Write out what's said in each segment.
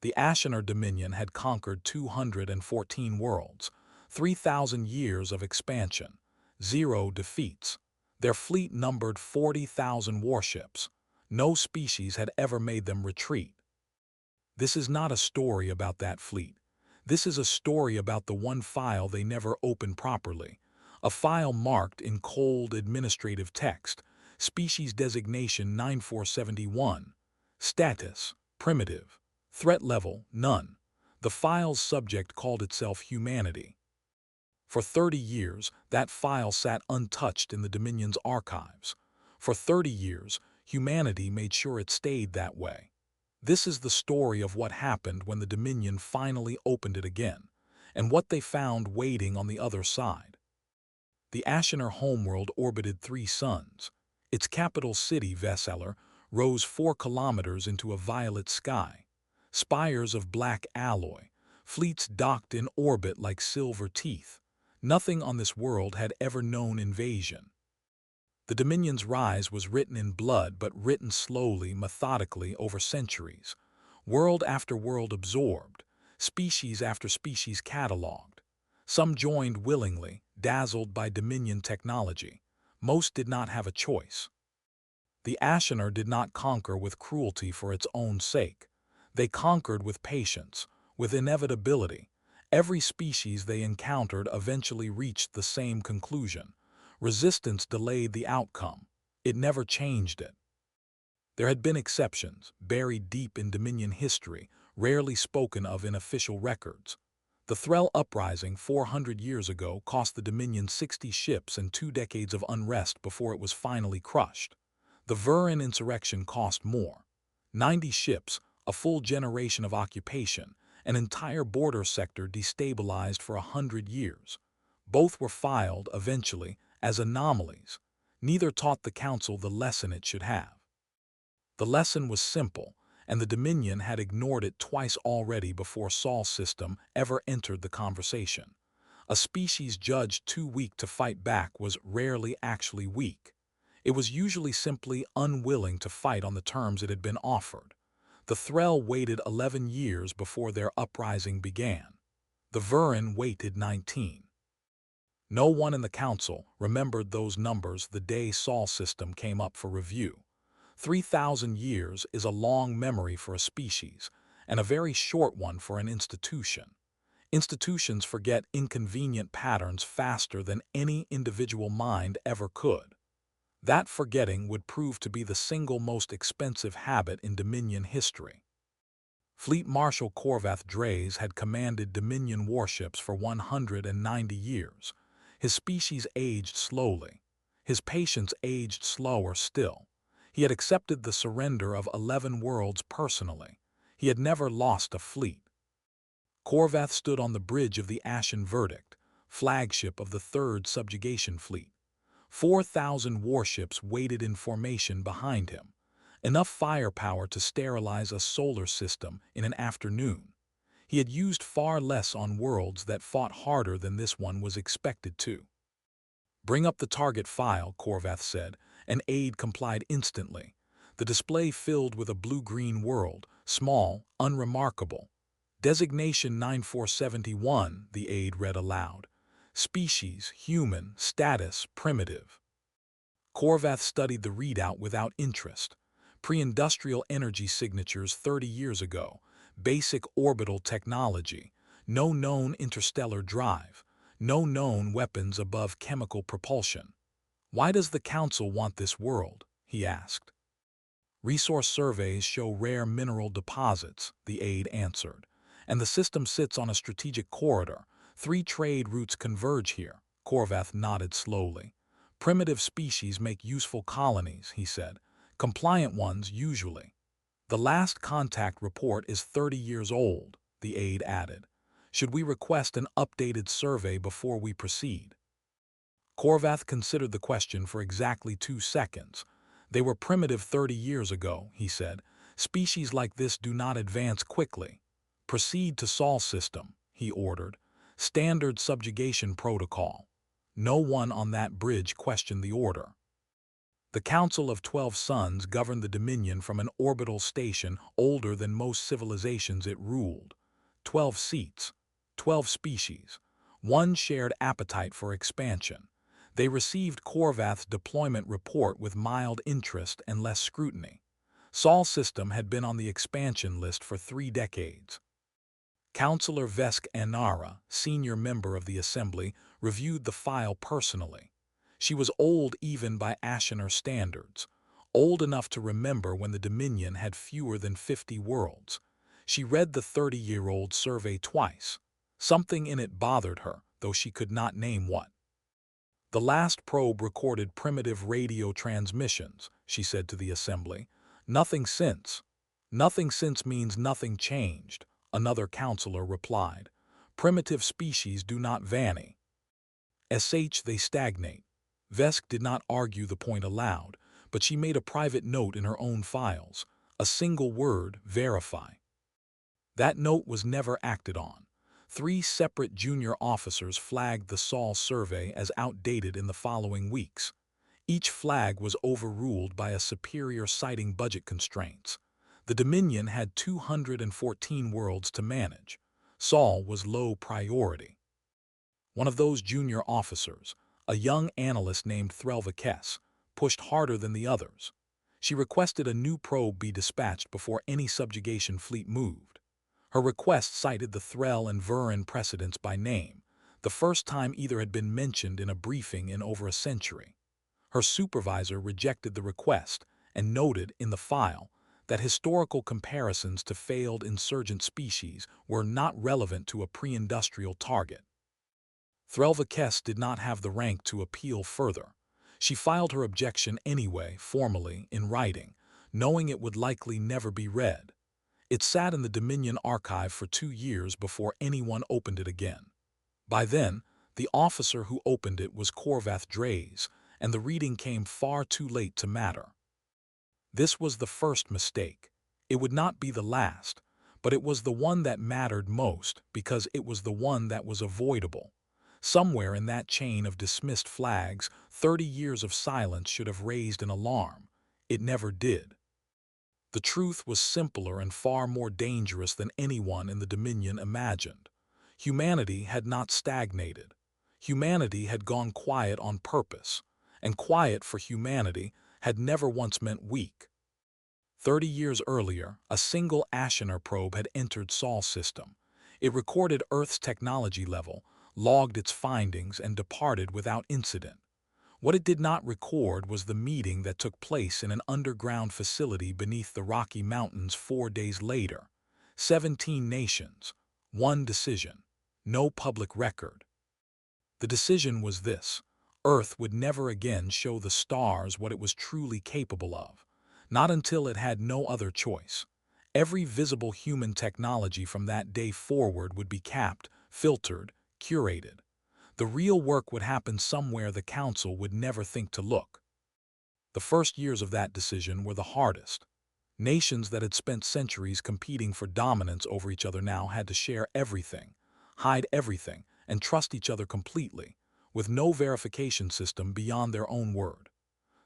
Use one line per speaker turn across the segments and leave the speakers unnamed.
The Ashenor Dominion had conquered 214 worlds, 3,000 years of expansion, 0 defeats. Their fleet numbered 40,000 warships. No species had ever made them retreat. This is not a story about that fleet. This is a story about the one file they never opened properly, a file marked in cold administrative text, species designation 9471, status, primitive, threat level, none. The file's subject called itself humanity. For 30 years, that file sat untouched in the Dominion's archives. For 30 years, humanity made sure it stayed that way. This is the story of what happened when the Dominion finally opened it again, and what they found waiting on the other side. The Ashenor homeworld orbited 3 suns. Its capital city, Vesseler, rose 4 kilometers into a violet sky. Spires of black alloy, fleets docked in orbit like silver teeth. Nothing on this world had ever known invasion. The Dominion's rise was written in blood, but written slowly, methodically, over centuries. World after world absorbed, species after species catalogued. Some joined willingly, dazzled by Dominion technology. Most did not have a choice. The Ashenor did not conquer with cruelty for its own sake. They conquered with patience, with inevitability. Every species they encountered eventually reached the same conclusion. Resistance delayed the outcome. It never changed it. There had been exceptions, buried deep in Dominion history, rarely spoken of in official records. The Threll Uprising 400 years ago cost the Dominion 60 ships and 2 decades of unrest before it was finally crushed. The Vurin insurrection cost more. 90 ships, a full generation of occupation, an entire border sector destabilized for 100 years. Both were filed, eventually, as anomalies. Neither taught the Council the lesson it should have. The lesson was simple, and the Dominion had ignored it twice already before Sol's system ever entered the conversation. A species judged too weak to fight back was rarely actually weak. It was usually simply unwilling to fight on the terms it had been offered. The Threll waited 11 years before their uprising began. The Vurin waited 19. No one in the Council remembered those numbers the day Sol's system came up for review. 3,000 years is a long memory for a species, and a very short one for an institution. Institutions forget inconvenient patterns faster than any individual mind ever could. That forgetting would prove to be the single most expensive habit in Dominion history. Fleet Marshal Corvath Drays had commanded Dominion warships for 190 years. His species aged slowly. His patience aged slower still. He had accepted the surrender of 11 worlds personally. He had never lost a fleet. Corvath stood on the bridge of the Ashen Verdict, flagship of the 3rd Subjugation Fleet. 4,000 warships waited in formation behind him, enough firepower to sterilize a solar system in an afternoon. He had used far less on worlds that fought harder than this one was expected to. "Bring up the target file," Corvath said. An aide complied instantly. The display filled with a blue-green world, small, unremarkable. Designation 9471, the aide read aloud. Species, human, status, primitive. Corvath studied the readout without interest. Pre-industrial energy signatures 30 years ago, basic orbital technology, no known interstellar drive, no known weapons above chemical propulsion. "Why does the Council want this world?" he asked. "Resource surveys show rare mineral deposits," the aide answered, "and the system sits on a strategic corridor. 3 trade routes converge here." Corvath nodded slowly. "Primitive species make useful colonies," he said. "Compliant ones, usually." "The last contact report is 30 years old," the aide added. "Should we request an updated survey before we proceed?" Corvath considered the question for exactly 2 seconds. "They were primitive 30 years ago," he said. "Species like this do not advance quickly." "Proceed to Sol's system," he ordered. "Standard subjugation protocol." No one on that bridge questioned the order. The Council of 12 Suns governed the Dominion from an orbital station older than most civilizations it ruled. 12 seats, 12 species, one shared appetite for expansion. They received Korvath's deployment report with mild interest and less scrutiny. Sol's system had been on the expansion list for 3 decades. Councillor Vesk Anara, senior member of the Assembly, reviewed the file personally. She was old even by Ashenor standards, old enough to remember when the Dominion had fewer than 50 worlds. She read the 30-year-old survey twice. Something in it bothered her, though she could not name what. The last probe recorded primitive radio transmissions, she said to the Assembly. Nothing since. Nothing since means nothing changed, another councillor replied. Primitive species do not vanish. They stagnate. Vesk did not argue the point aloud, but she made a private note in her own files. A single word, verify. That note was never acted on. 3 separate junior officers flagged the Sol survey as outdated in the following weeks. Each flag was overruled by a superior citing budget constraints. The Dominion had 214 worlds to manage. Sol was low priority. One of those junior officers, a young analyst named Threlva, pushed harder than the others. She requested a new probe be dispatched before any subjugation fleet moved. Her request cited the Threl and Vurin precedents by name, the first time either had been mentioned in a briefing in over a century. Her supervisor rejected the request and noted in the file that historical comparisons to failed insurgent species were not relevant to a pre-industrial target. Threlva did not have the rank to appeal further. She filed her objection anyway, formally, in writing, knowing it would likely never be read. It sat in the Dominion archive for 2 years before anyone opened it again. By then, the officer who opened it was Korvath Drays, and the reading came far too late to matter. This was the first mistake. It would not be the last, but it was the one that mattered most because it was the one that was avoidable. Somewhere in that chain of dismissed flags, 30 years of silence should have raised an alarm. It never did. The truth was simpler and far more dangerous than anyone in the Dominion imagined. Humanity had not stagnated. Humanity had gone quiet on purpose, and quiet for humanity had never once meant weak. 30 years earlier, a single Ashenor probe had entered Sol's system. It recorded Earth's technology level, logged its findings, and departed without incident. What it did not record was the meeting that took place in an underground facility beneath the Rocky Mountains 4 days later. 17 nations, 1 decision, no public record. The decision was this: Earth would never again show the stars what it was truly capable of, not until it had no other choice. Every visible human technology from that day forward would be capped, filtered, curated. The real work would happen somewhere the Council would never think to look. The first years of that decision were the hardest. Nations that had spent centuries competing for dominance over each other now had to share everything, hide everything, and trust each other completely, with no verification system beyond their own word.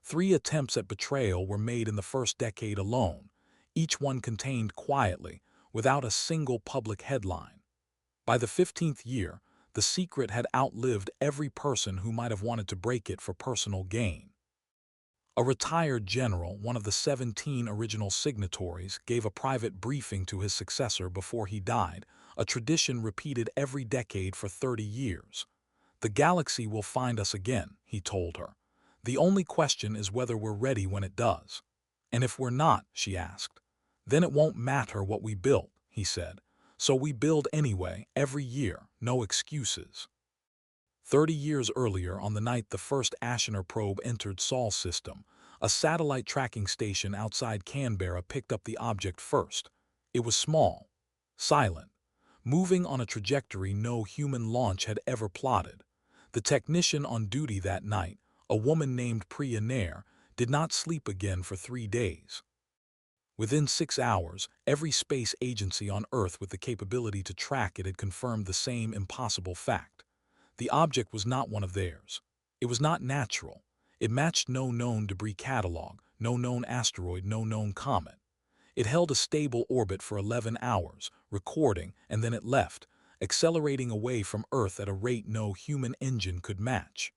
3 attempts at betrayal were made in the first decade alone, each one contained quietly, without a single public headline. By the 15th year, the secret had outlived every person who might have wanted to break it for personal gain. A retired general, one of the 17 original signatories, gave a private briefing to his successor before he died, a tradition repeated every decade for 30 years. The galaxy will find us again, he told her. The only question is whether we're ready when it does. And if we're not, she asked, then it won't matter what we built, he said. So we build anyway, every year, no excuses. 30 years earlier, on the night the first Ashenor probe entered Sol's system, a satellite tracking station outside Canberra picked up the object first. It was small, silent, moving on a trajectory no human launch had ever plotted. The technician on duty that night, a woman named Priya Nair, did not sleep again for 3 days. Within 6 hours, every space agency on Earth with the capability to track it had confirmed the same impossible fact. The object was not one of theirs. It was not natural. It matched no known debris catalog, no known asteroid, no known comet. It held a stable orbit for 11 hours, recording, and then it left, accelerating away from Earth at a rate no human engine could match.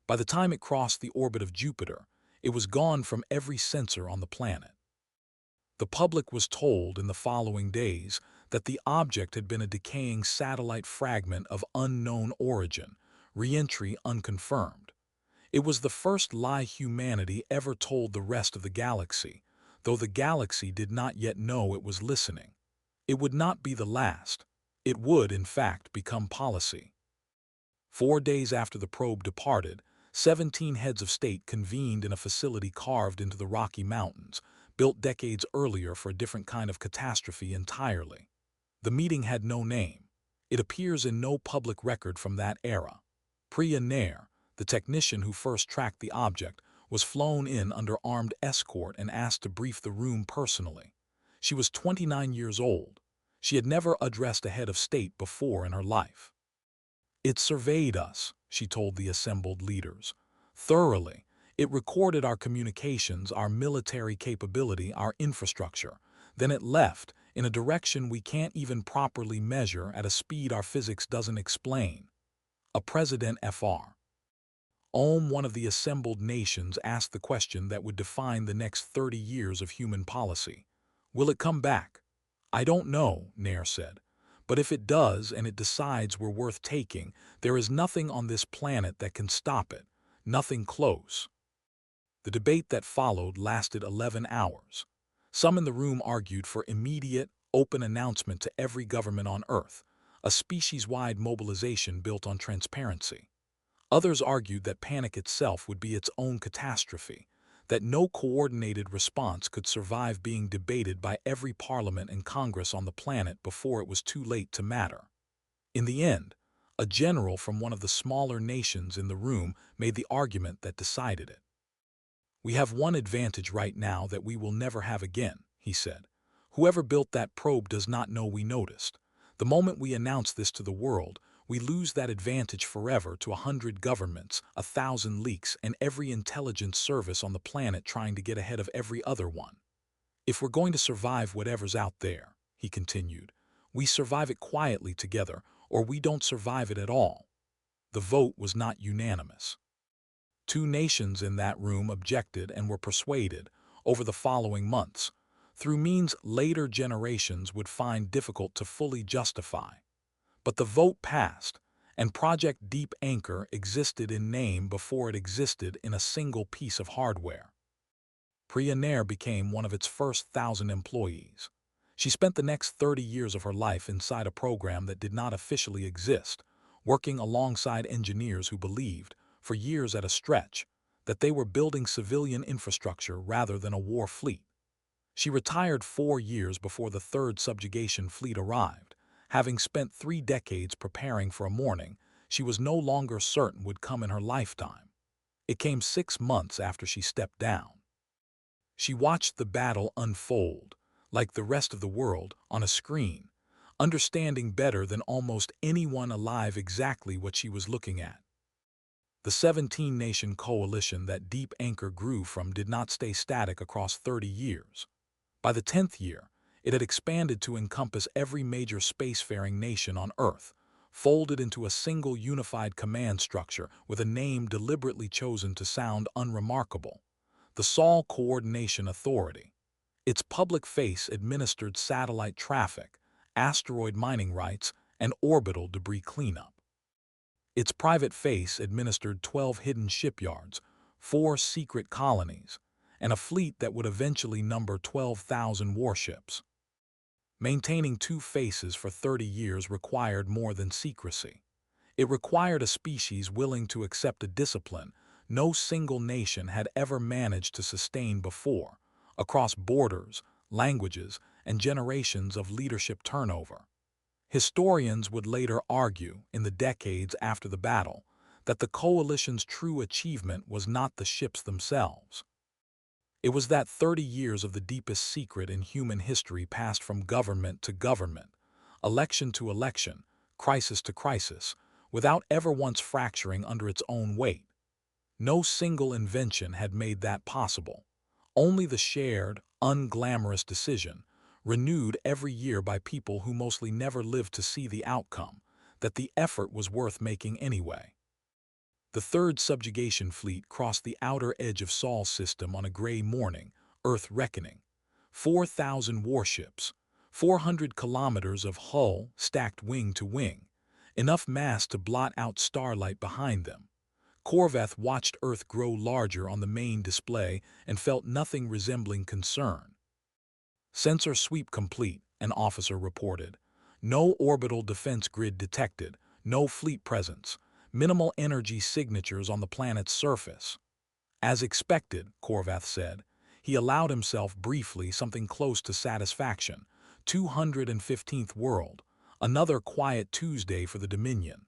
By the time it crossed the orbit of Jupiter, it was gone from every sensor on the planet. The public was told in the following days that the object had been a decaying satellite fragment of unknown origin, re-entry unconfirmed. It was the first lie humanity ever told the rest of the galaxy, though the galaxy did not yet know it was listening. It would not be the last. It would, in fact, become policy. 4 days after the probe departed, 17 heads of state convened in a facility carved into the Rocky Mountains, built decades earlier for a different kind of catastrophe entirely. The meeting had no name. It appears in no public record from that era. Priya Nair, the technician who first tracked the object, was flown in under armed escort and asked to brief the room personally. She was 29 years old. She had never addressed a head of state before in her life. It surveyed us, she told the assembled leaders. Thoroughly. It recorded our communications, our military capability, our infrastructure. Then it left, in a direction we can't even properly measure at a speed our physics doesn't explain. A President Fr. One of the assembled nations asked the question that would define the next 30 years of human policy. Will it come back? I don't know, Nair said. But if it does and it decides we're worth taking, there is nothing on this planet that can stop it. Nothing close. The debate that followed lasted 11 hours. Some in the room argued for immediate, open announcement to every government on Earth, a species-wide mobilization built on transparency. Others argued that panic itself would be its own catastrophe, that no coordinated response could survive being debated by every parliament and Congress on the planet before it was too late to matter. In the end, a general from one of the smaller nations in the room made the argument that decided it. We have one advantage right now that we will never have again, he said. Whoever built that probe does not know we noticed. The moment we announce this to the world, we lose that advantage forever to 100 governments, 1,000 leaks, and every intelligence service on the planet trying to get ahead of every other one. If we're going to survive whatever's out there, he continued, we survive it quietly together, or we don't survive it at all. The vote was not unanimous. 2 nations in that room objected and were persuaded, over the following months, through means later generations would find difficult to fully justify. But the vote passed, and Project Deep Anchor existed in name before it existed in a single piece of hardware. Priya Nair became one of its first 1,000 employees. She spent the next 30 years of her life inside a program that did not officially exist, working alongside engineers who believed, for years at a stretch, that they were building civilian infrastructure rather than a war fleet. She retired 4 years before the third subjugation fleet arrived. Having spent 3 decades preparing for a morning she was no longer certain would come in her lifetime. It came 6 months after she stepped down. She watched the battle unfold, like the rest of the world, on a screen, understanding better than almost anyone alive exactly what she was looking at. The 17-nation coalition that Deep Anchor grew from did not stay static across 30 years. By the 10th year, it had expanded to encompass every major spacefaring nation on Earth, folded into a single unified command structure with a name deliberately chosen to sound unremarkable: the Sol Coordination Authority. Its public face administered satellite traffic, asteroid mining rights, and orbital debris cleanup. Its private face administered 12 hidden shipyards, 4 secret colonies, and a fleet that would eventually number 12,000 warships. Maintaining 2 faces for 30 years required more than secrecy. It required a species willing to accept a discipline no single nation had ever managed to sustain before, across borders, languages, and generations of leadership turnover. Historians would later argue, in the decades after the battle, that the coalition's true achievement was not the ships themselves. It was that 30 years of the deepest secret in human history passed from government to government, election to election, crisis to crisis, without ever once fracturing under its own weight. No single invention had made that possible. Only the shared, unglamorous decision, renewed every year by people who mostly never lived to see the outcome, that the effort was worth making anyway. The third subjugation fleet crossed the outer edge of Sol's system on a gray morning, Earth reckoning. 4,000 warships, 400 kilometers of hull stacked wing to wing, enough mass to blot out starlight behind them. Corvath watched Earth grow larger on the main display and felt nothing resembling concern. Sensor sweep complete, an officer reported. No orbital defense grid detected, no fleet presence, minimal energy signatures on the planet's surface. As expected, Corvath said. He allowed himself briefly something close to satisfaction. 215th world, another quiet Tuesday for the Dominion.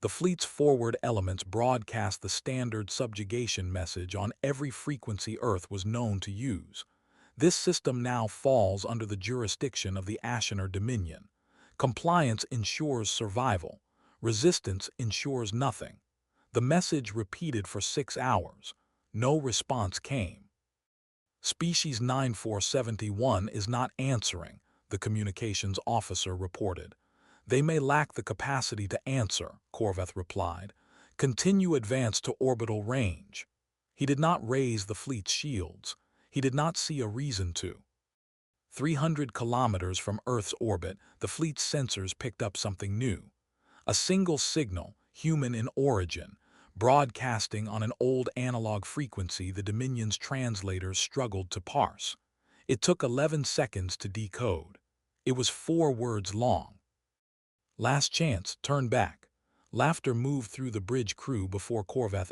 The fleet's forward elements broadcast the standard subjugation message on every frequency Earth was known to use. This system now falls under the jurisdiction of the Ashenor Dominion. Compliance ensures survival. Resistance ensures nothing. The message repeated for 6 hours. No response came. Species 9471 is not answering, the communications officer reported. They may lack the capacity to answer, Corvath replied. Continue advance to orbital range. He did not raise the fleet's shields. He did not see a reason to. 300 kilometers from Earth's orbit, the fleet's sensors picked up something new. A single signal, human in origin, broadcasting on an old analog frequency the Dominion's translators struggled to parse. It took 11 seconds to decode. It was 4 words long. Last chance, turn back. Laughter moved through the bridge crew before Corvath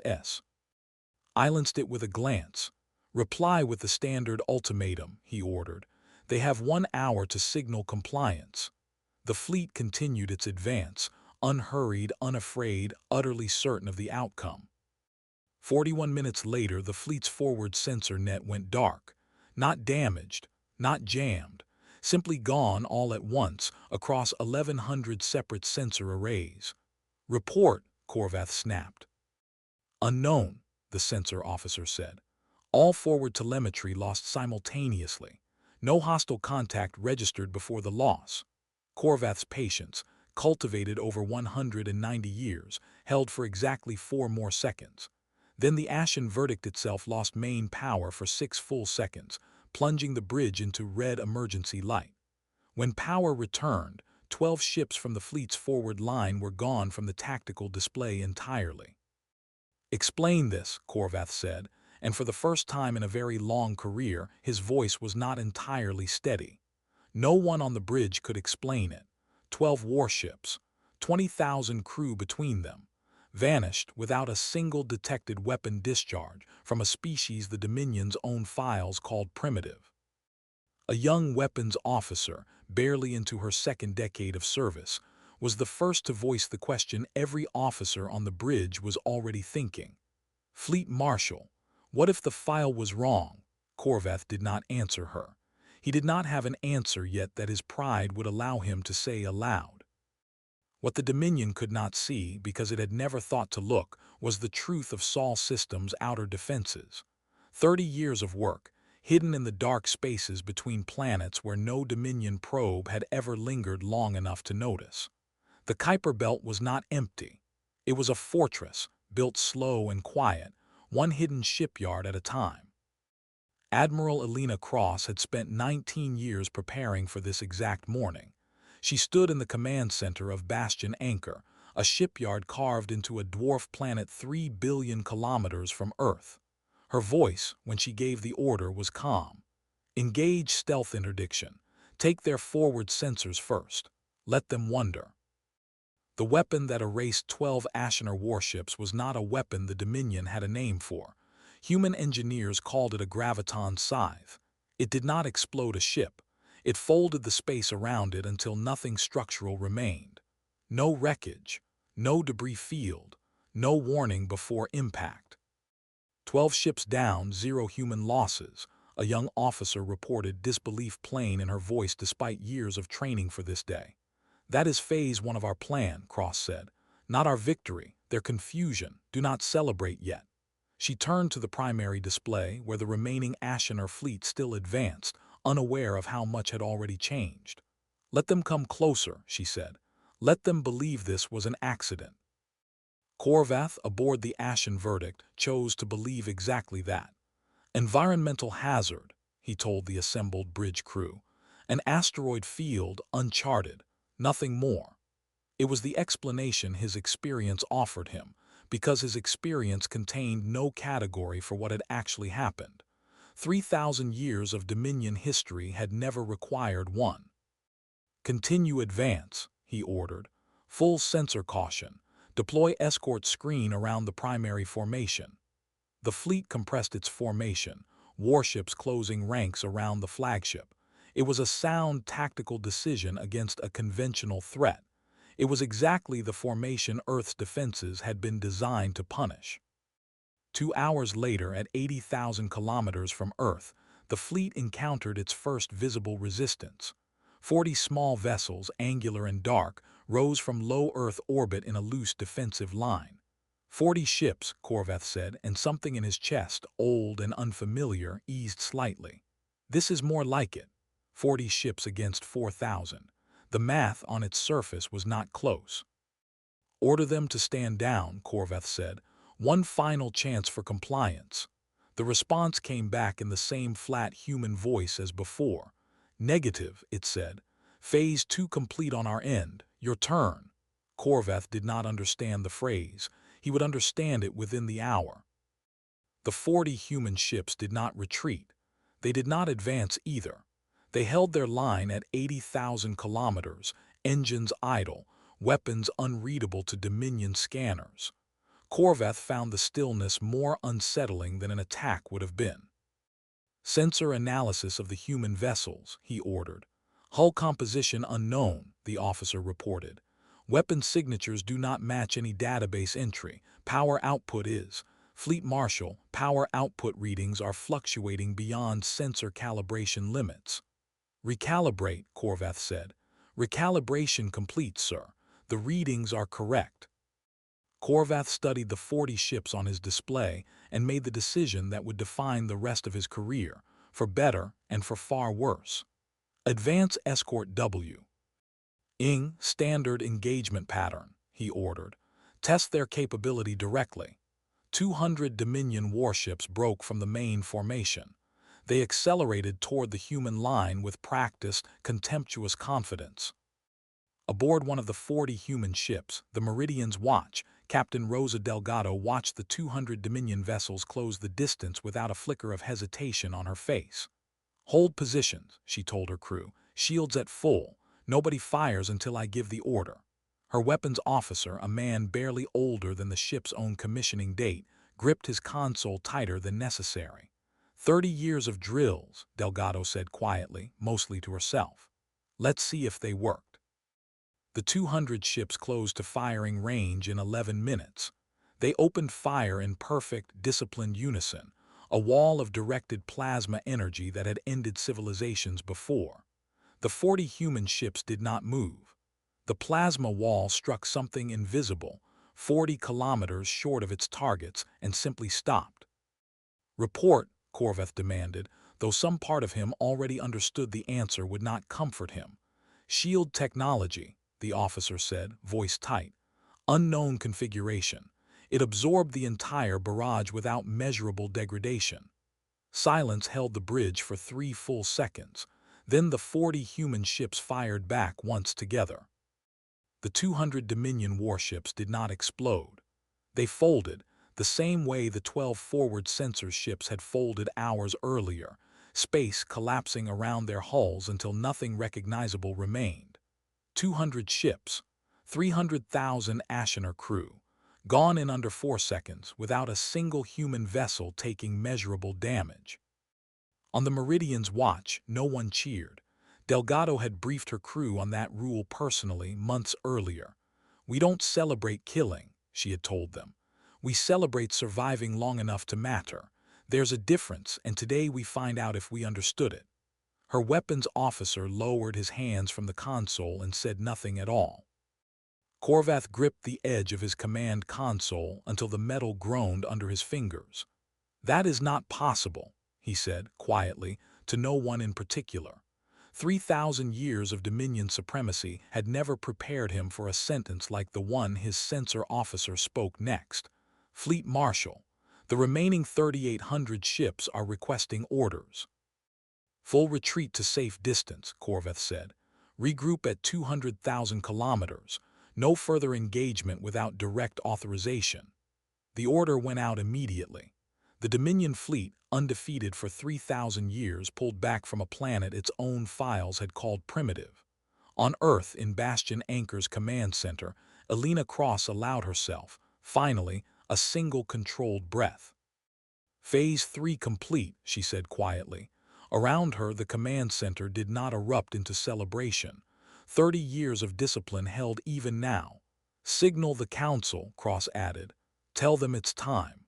silenced it with a glance. Reply with the standard ultimatum, he ordered. They have 1 hour to signal compliance. The fleet continued its advance, unhurried, unafraid, utterly certain of the outcome. 41 minutes later, the fleet's forward sensor net went dark. Not damaged, not jammed, simply gone all at once across 1,100 separate sensor arrays. Report, Corvath snapped. Unknown, the sensor officer said. All forward telemetry lost simultaneously. No hostile contact registered before the loss. Corvath's patience, cultivated over 190 years, held for exactly 4 more seconds. Then the Ashen verdict itself lost main power for 6 full seconds, plunging the bridge into red emergency light. When power returned, 12 ships from the fleet's forward line were gone from the tactical display entirely. Explain this, Corvath said, and for the first time in a very long career, his voice was not entirely steady. No one on the bridge could explain it. 12 warships, 20,000 crew between them, vanished without a single detected weapon discharge from a species the Dominion's own files called primitive. A young weapons officer, barely into her 2nd decade of service, was the first to voice the question every officer on the bridge was already thinking. Fleet Marshal, what if the file was wrong? Corvath did not answer her. He did not have an answer yet that his pride would allow him to say aloud. What the Dominion could not see, because it had never thought to look, was the truth of Sol System's outer defenses. 30 years of work, hidden in the dark spaces between planets where no Dominion probe had ever lingered long enough to notice. The Kuiper Belt was not empty. It was a fortress, built slow and quiet, one hidden shipyard at a time. Admiral Elena Cross had spent 19 years preparing for this exact morning. She stood in the command center of Bastion Anchor, a shipyard carved into a dwarf planet 3 billion kilometers from Earth. Her voice, when she gave the order, was calm. Engage stealth interdiction. Take their forward sensors first. Let them wonder. The weapon that erased 12 Ashenor warships was not a weapon the Dominion had a name for. Human engineers called it a graviton scythe. It did not explode a ship. It folded the space around it until nothing structural remained. No wreckage, no debris field, no warning before impact. 12 ships down, 0 human losses, a young officer reported, disbelief plain in her voice despite years of training for this day. That is phase 1 of our plan, Cross said. Not our victory, their confusion. Do not celebrate yet. She turned to the primary display where the remaining Ashenor fleet still advanced, unaware of how much had already changed. "Let them come closer," she said. "Let them believe this was an accident." Corvath, aboard the Ashen Verdict, chose to believe exactly that. "Environmental hazard," he told the assembled bridge crew. "An asteroid field, uncharted. Nothing more." It was the explanation his experience offered him, because his experience contained no category for what had actually happened. 3,000 years of Dominion history had never required one. "Continue advance," he ordered. "Full sensor caution. Deploy escort screen around the primary formation." The fleet compressed its formation, warships closing ranks around the flagship. It was a sound tactical decision against a conventional threat. It was exactly the formation Earth's defenses had been designed to punish. 2 hours later, at 80,000 kilometers from Earth, the fleet encountered its first visible resistance. 40 small vessels, angular and dark, rose from low Earth orbit in a loose defensive line. 40 ships, Corvath said, and something in his chest, old and unfamiliar, eased slightly. "This is more like it. 40 ships against 4,000. The math on its surface was not close." "Order them to stand down," Corvath said. "One final chance for compliance." The response came back in the same flat human voice as before. "Negative," it said. "Phase 2 complete on our end. Your turn." Corvath did not understand the phrase. He would understand it within the hour. The 40 human ships did not retreat. They did not advance either. They held their line at 80,000 kilometers, engines idle, weapons unreadable to Dominion scanners. Corvath found the stillness more unsettling than an attack would have been. "Sensor analysis of the human vessels," he ordered. "Hull composition unknown," the officer reported. "Weapon signatures do not match any database entry. Power output is. Fleet Marshal, power output readings are fluctuating beyond sensor calibration limits." "Recalibrate," Corvath said. "Recalibration complete, sir. The readings are correct." Corvath studied the 40 ships on his display and made the decision that would define the rest of his career, for better and for far worse. "Advance Escort W. ING Standard Engagement Pattern," he ordered. "Test their capability directly." 200 Dominion warships broke from the main formation. They accelerated toward the human line with practiced, contemptuous confidence. Aboard one of the 40 human ships, the Meridian's Watch, Captain Rosa Delgado watched the 200 Dominion vessels close the distance without a flicker of hesitation on her face. "Hold positions," she told her crew. "Shields at full. Nobody fires until I give the order." Her weapons officer, a man barely older than the ship's own commissioning date, gripped his console tighter than necessary. 30 years of drills," Delgado said quietly, mostly to herself. "Let's see if they worked." The 200 ships closed to firing range in 11 minutes. They opened fire in perfect, disciplined unison, a wall of directed plasma energy that had ended civilizations before. The 40 human ships did not move. The plasma wall struck something invisible, 40 kilometers short of its targets, and simply stopped. "Report," Corvath demanded, though some part of him already understood the answer would not comfort him. "Shield technology," the officer said, voice tight. "Unknown configuration. It absorbed the entire barrage without measurable degradation." Silence held the bridge for 3 full seconds. Then the 40 human ships fired back once together. The 200 Dominion warships did not explode. They folded, the same way the 12 forward sensor ships had folded hours earlier, space collapsing around their hulls until nothing recognizable remained. 200 ships, 300,000 Ashenor crew, gone in under 4 seconds without a single human vessel taking measurable damage. On the Meridian's Watch, no one cheered. Delgado had briefed her crew on that rule personally months earlier. "We don't celebrate killing," she had told them. "We celebrate surviving long enough to matter. There's a difference, and today we find out if we understood it." Her weapons officer lowered his hands from the console and said nothing at all. Corvath gripped the edge of his command console until the metal groaned under his fingers. "That is not possible," he said, quietly, to no one in particular. 3,000 years of Dominion supremacy had never prepared him for a sentence like the one his censor officer spoke next. "Fleet Marshal, the remaining 3,800 ships are requesting orders." "Full retreat to safe distance," Corvath said. "Regroup at 200,000 kilometers. No further engagement without direct authorization." The order went out immediately. The Dominion fleet, undefeated for 3,000 years, pulled back from a planet its own files had called primitive. On Earth, in Bastion Anchor's command center, Elena Cross allowed herself, finally, a single controlled breath. "Phase 3 complete," she said quietly. Around her, the command center did not erupt into celebration. 30 years of discipline held even now. "Signal the Council," Cross added. "Tell them it's time."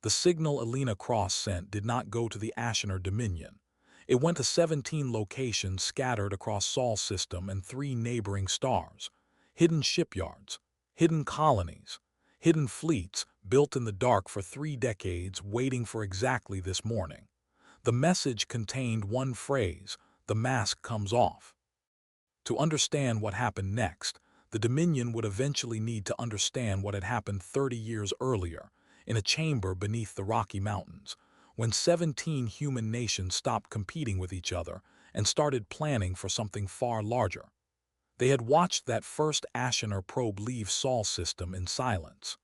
The signal Elena Cross sent did not go to the Ashenor Dominion. It went to 17 locations scattered across Sol's system and 3 neighboring stars. Hidden shipyards, hidden colonies, hidden fleets built in the dark for 3 decades waiting for exactly this morning. The message contained one phrase: "The mask comes off." To understand what happened next, the Dominion would eventually need to understand what had happened 30 years earlier, in a chamber beneath the Rocky Mountains, when 17 human nations stopped competing with each other and started planning for something far larger. They had watched that first Ashenor probe leave Sol's system in silence.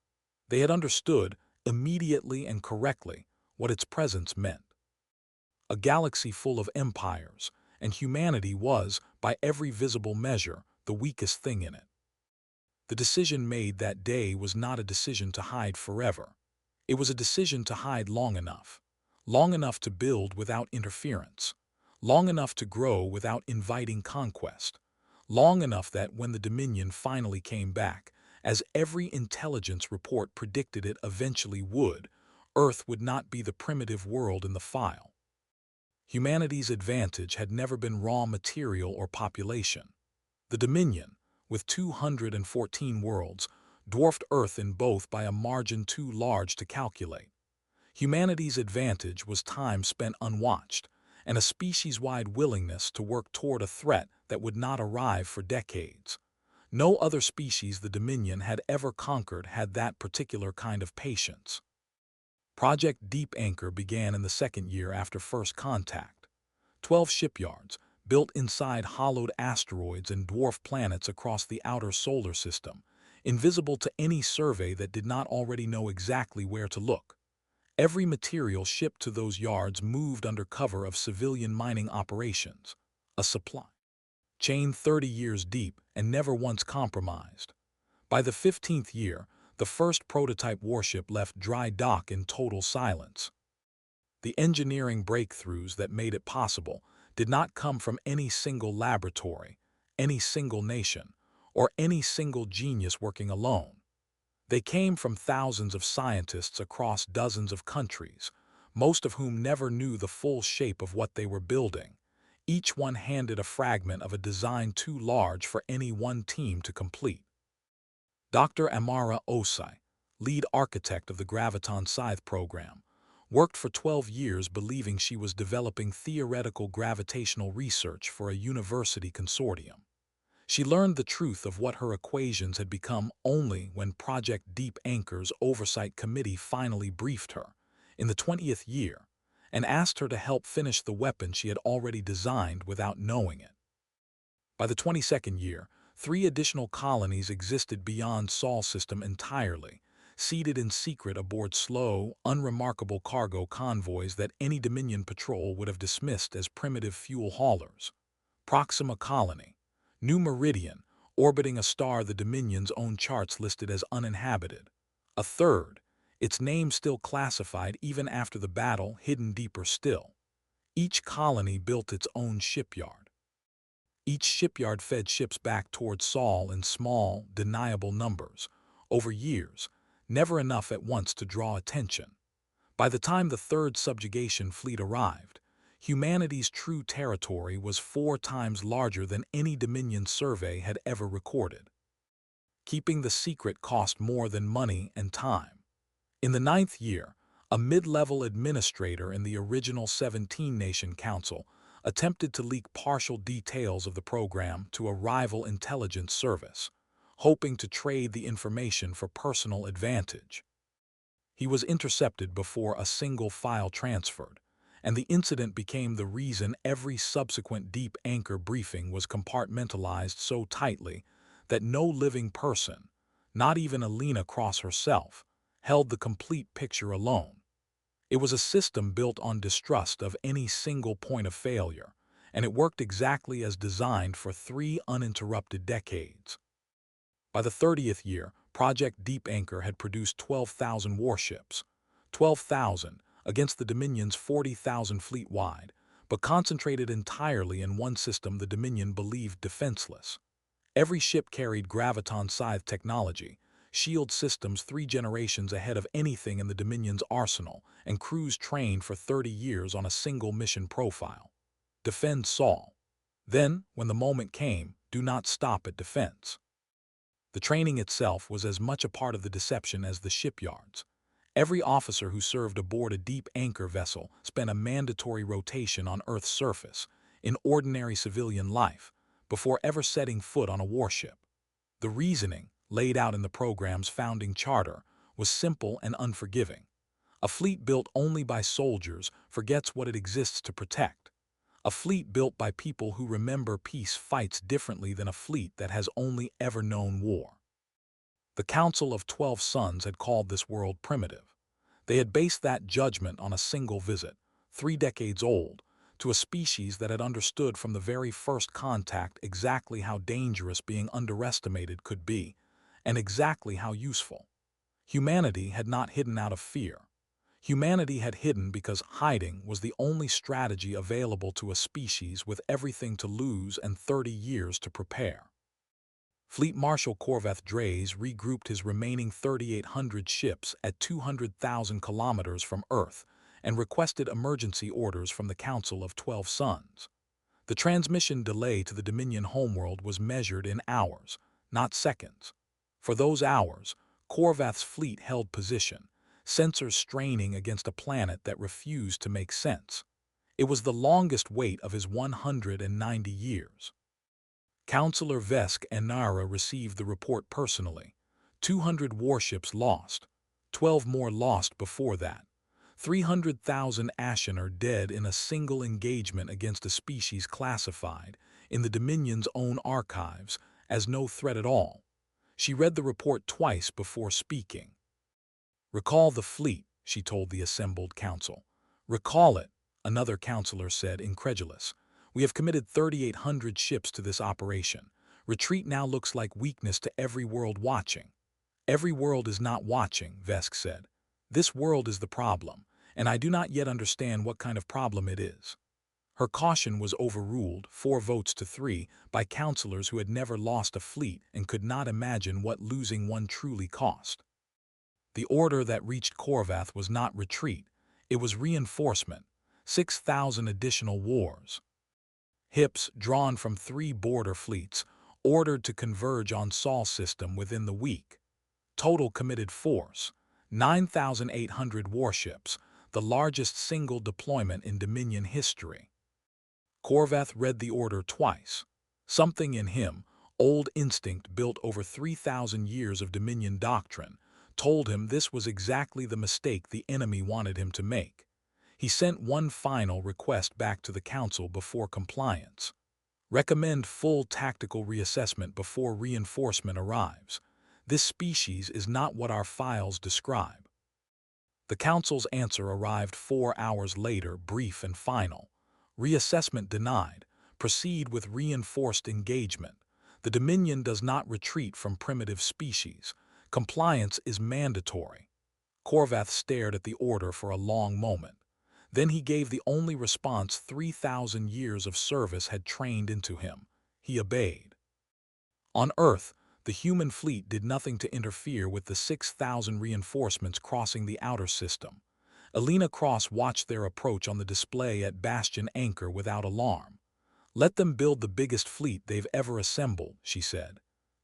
They had understood, immediately and correctly, what its presence meant. A galaxy full of empires, and humanity was, by every visible measure, the weakest thing in it. The decision made that day was not a decision to hide forever. It was a decision to hide long enough to build without interference, long enough to grow without inviting conquest, long enough that when the Dominion finally came back, as every intelligence report predicted it eventually would, Earth would not be the primitive world in the file. Humanity's advantage had never been raw material or population. The Dominion, with 214 worlds, dwarfed Earth in both by a margin too large to calculate. Humanity's advantage was time spent unwatched, and a species-wide willingness to work toward a threat that would not arrive for decades. No other species the Dominion had ever conquered had that particular kind of patience. Project Deep Anchor began in the second year after first contact. 12 shipyards, built inside hollowed asteroids and dwarf planets across the outer solar system, invisible to any survey that did not already know exactly where to look. Every material shipped to those yards moved under cover of civilian mining operations, a supply chain 30 years deep and never once compromised. By the 15th year, the first prototype warship left dry dock in total silence. The engineering breakthroughs that made it possible did not come from any single laboratory, any single nation, or any single genius working alone. They came from thousands of scientists across dozens of countries, most of whom never knew the full shape of what they were building. Each one handed a fragment of a design too large for any one team to complete. Dr. Amara Osai, lead architect of the Graviton Scythe program, worked for 12 years believing she was developing theoretical gravitational research for a university consortium. She learned the truth of what her equations had become only when Project Deep Anchor's Oversight Committee finally briefed her, in the 20th year, and asked her to help finish the weapon she had already designed without knowing it. By the 22nd year, 3 additional colonies existed beyond Sol's system entirely, seated in secret aboard slow, unremarkable cargo convoys that any Dominion patrol would have dismissed as primitive fuel haulers. Proxima Colony, New Meridian, orbiting a star the Dominion's own charts listed as uninhabited. A third, its name still classified even after the battle, hidden deeper still. Each colony built its own shipyard. Each shipyard fed ships back toward Sol in small, deniable numbers, over years, never enough at once to draw attention. By the time the third subjugation fleet arrived, humanity's true territory was 4 times larger than any Dominion survey had ever recorded. Keeping the secret cost more than money and time. In the 9th year, a mid-level administrator in the original 17-nation council attempted to leak partial details of the program to a rival intelligence service, hoping to trade the information for personal advantage. He was intercepted before a single file transferred, and the incident became the reason every subsequent deep anchor briefing was compartmentalized so tightly that no living person, not even Alina Cross herself, held the complete picture alone. It was a system built on distrust of any single point of failure, and it worked exactly as designed for 3 uninterrupted decades. By the 30th year, Project Deep Anchor had produced 12,000 warships, 12,000 against the Dominion's 40,000 fleet-wide, but concentrated entirely in one system the Dominion believed defenseless. Every ship carried graviton scythe technology, shield systems 3 generations ahead of anything in the Dominion's arsenal, and crews trained for 30 years on a single mission profile. Defend Saul. Then, when the moment came, do not stop at defense. The training itself was as much a part of the deception as the shipyards. Every officer who served aboard a deep anchor vessel spent a mandatory rotation on Earth's surface, in ordinary civilian life, before ever setting foot on a warship. The reasoning, laid out in the program's founding charter, was simple and unforgiving. A fleet built only by soldiers forgets what it exists to protect. A fleet built by people who remember peace fights differently than a fleet that has only ever known war. The Council of 12 Sons had called this world primitive. They had based that judgment on a single visit, 3 decades old, to a species that had understood from the very first contact exactly how dangerous being underestimated could be, and exactly how useful. Humanity had not hidden out of fear. Humanity had hidden because hiding was the only strategy available to a species with everything to lose and 30 years to prepare. Fleet Marshal Corvath Drays regrouped his remaining 3,800 ships at 200,000 kilometers from Earth and requested emergency orders from the Council of 12 Sons. The transmission delay to the Dominion homeworld was measured in hours, not seconds. For those hours, Corvath's fleet held position, sensors straining against a planet that refused to make sense. It was the longest wait of his 190 years. Councillor Vesk and Nara received the report personally. 200 warships lost, 12 more lost before that. 300,000 Ashenor dead in a single engagement against a species classified, in the Dominion's own archives, as no threat at all. She read the report twice before speaking. "Recall the fleet," she told the assembled council. "Recall it," another councillor said, incredulous. "We have committed 3,800 ships to this operation. Retreat now looks like weakness to every world watching." "Every world is not watching," Vesk said. "This world is the problem, and I do not yet understand what kind of problem it is." Her caution was overruled, 4 votes to 3, by councillors who had never lost a fleet and could not imagine what losing one truly cost. The order that reached Corvath was not retreat, it was reinforcement, 6,000 additional wars. Hips, drawn from 3 border fleets, ordered to converge on Saul system within the week. Total committed force, 9,800 warships, the largest single deployment in Dominion history. Corvath read the order twice. Something in him, old instinct built over 3,000 years of Dominion doctrine, told him this was exactly the mistake the enemy wanted him to make. He sent one final request back to the council before compliance. "Recommend full tactical reassessment before reinforcement arrives. This species is not what our files describe." The council's answer arrived 4 hours later, brief and final. "Reassessment denied. Proceed with reinforced engagement. The Dominion does not retreat from primitive species. Compliance is mandatory." Corvath stared at the order for a long moment. Then he gave the only response 3,000 years of service had trained into him. He obeyed. On Earth, the human fleet did nothing to interfere with the 6,000 reinforcements crossing the outer system. Alina Cross watched their approach on the display at Bastion Anchor without alarm. "Let them build the biggest fleet they've ever assembled," she said.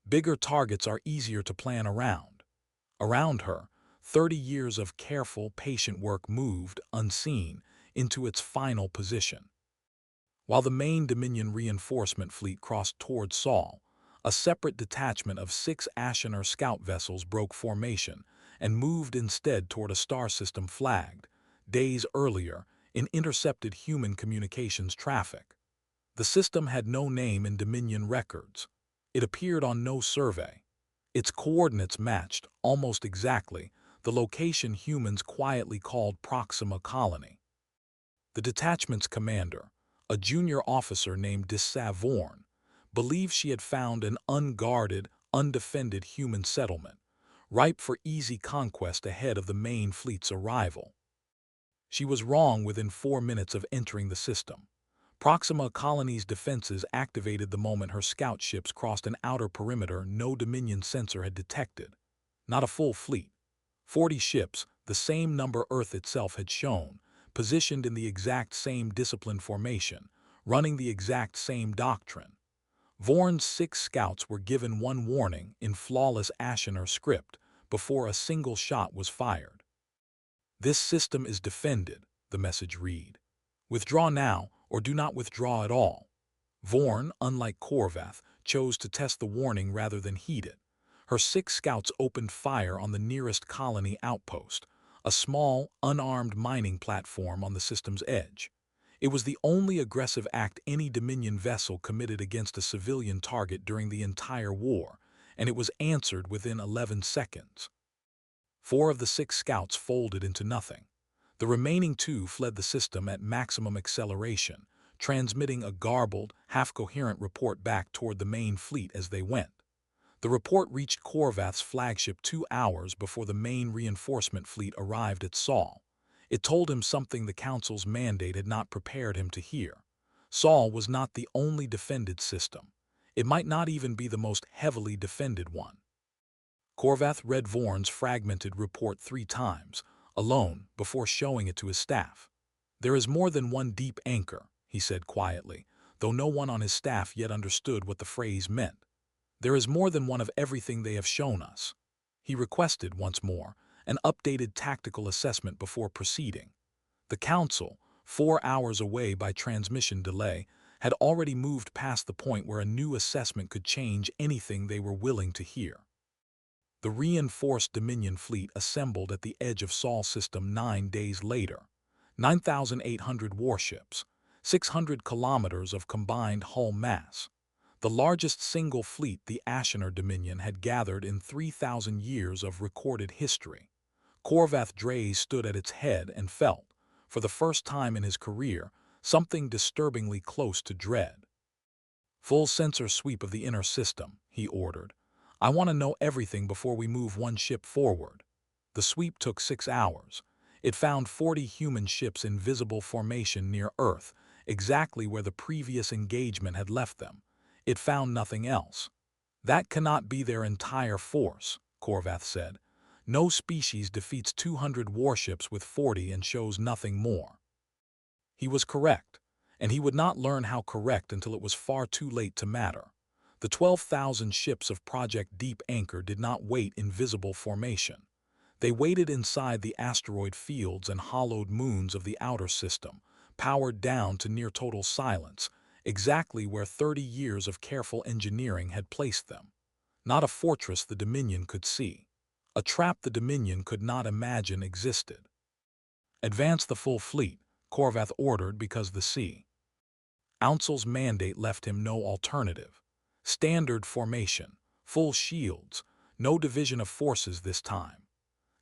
Bigger targets are easier to plan around. Around her, 30 years of careful, patient work moved, unseen, into its final position. While the main Dominion reinforcement fleet crossed toward Saul, a separate detachment of 6 Ashenor scout vessels broke formation and moved instead toward a star system flagged, days earlier, in intercepted human communications traffic. The system had no name in Dominion records. It appeared on no survey. Its coordinates matched, almost exactly, the location humans quietly called Proxima Colony. The detachment's commander, a junior officer named Vorn, believed she had found an unguarded, undefended human settlement, ripe for easy conquest ahead of the main fleet's arrival. She was wrong within 4 minutes of entering the system. Proxima Colony's defenses activated the moment her scout ships crossed an outer perimeter no Dominion sensor had detected. Not a full fleet. 40 ships, the same number Earth itself had shown, positioned in the exact same disciplined formation, running the exact same doctrine. Vorn's 6 scouts were given one warning in flawless Ashenor script before a single shot was fired. "This system is defended," the message read. "Withdraw now, or do not withdraw at all." Vorn, unlike Corvath, chose to test the warning rather than heed it. Her 6 scouts opened fire on the nearest colony outpost, a small, unarmed mining platform on the system's edge. It was the only aggressive act any Dominion vessel committed against a civilian target during the entire war, and it was answered within 11 seconds. 4 of the 6 scouts folded into nothing. The remaining 2 fled the system at maximum acceleration, transmitting a garbled, half-coherent report back toward the main fleet as they went. The report reached Corvath's flagship 2 hours before the main reinforcement fleet arrived at Saul. It told him something the Council's mandate had not prepared him to hear. Saul was not the only defended system. It might not even be the most heavily defended one. Corvath read Vorn's fragmented report 3 times, alone, before showing it to his staff. "There is more than one deep anchor," he said quietly, though no one on his staff yet understood what the phrase meant. "There is more than one of everything they have shown us." He requested, once more, an updated tactical assessment before proceeding. The Council, 4 hours away by transmission delay, had already moved past the point where a new assessment could change anything they were willing to hear. The reinforced Dominion fleet assembled at the edge of Saul system 9 days later. 9,800 warships, 600 kilometers of combined hull mass. The largest single fleet the Ashenor Dominion had gathered in 3,000 years of recorded history. Corvath Drays stood at its head and felt, for the first time in his career, something disturbingly close to dread. "Full sensor sweep of the inner system," he ordered. "I want to know everything before we move one ship forward." The sweep took 6 hours. It found 40 human ships in visible formation near Earth, exactly where the previous engagement had left them. It found nothing else. "That cannot be their entire force," Corvath said. "No species defeats 200 warships with 40 and shows nothing more." He was correct, and he would not learn how correct until it was far too late to matter. The 12,000 ships of Project Deep Anchor did not wait in visible formation. They waited inside the asteroid fields and hollowed moons of the outer system, powered down to near total silence, exactly where 30 years of careful engineering had placed them. Not a fortress the Dominion could see. A trap the Dominion could not imagine existed. "Advance the full fleet," Corvath ordered because the sea. Council's mandate left him no alternative. Standard formation, full shields, no division of forces this time.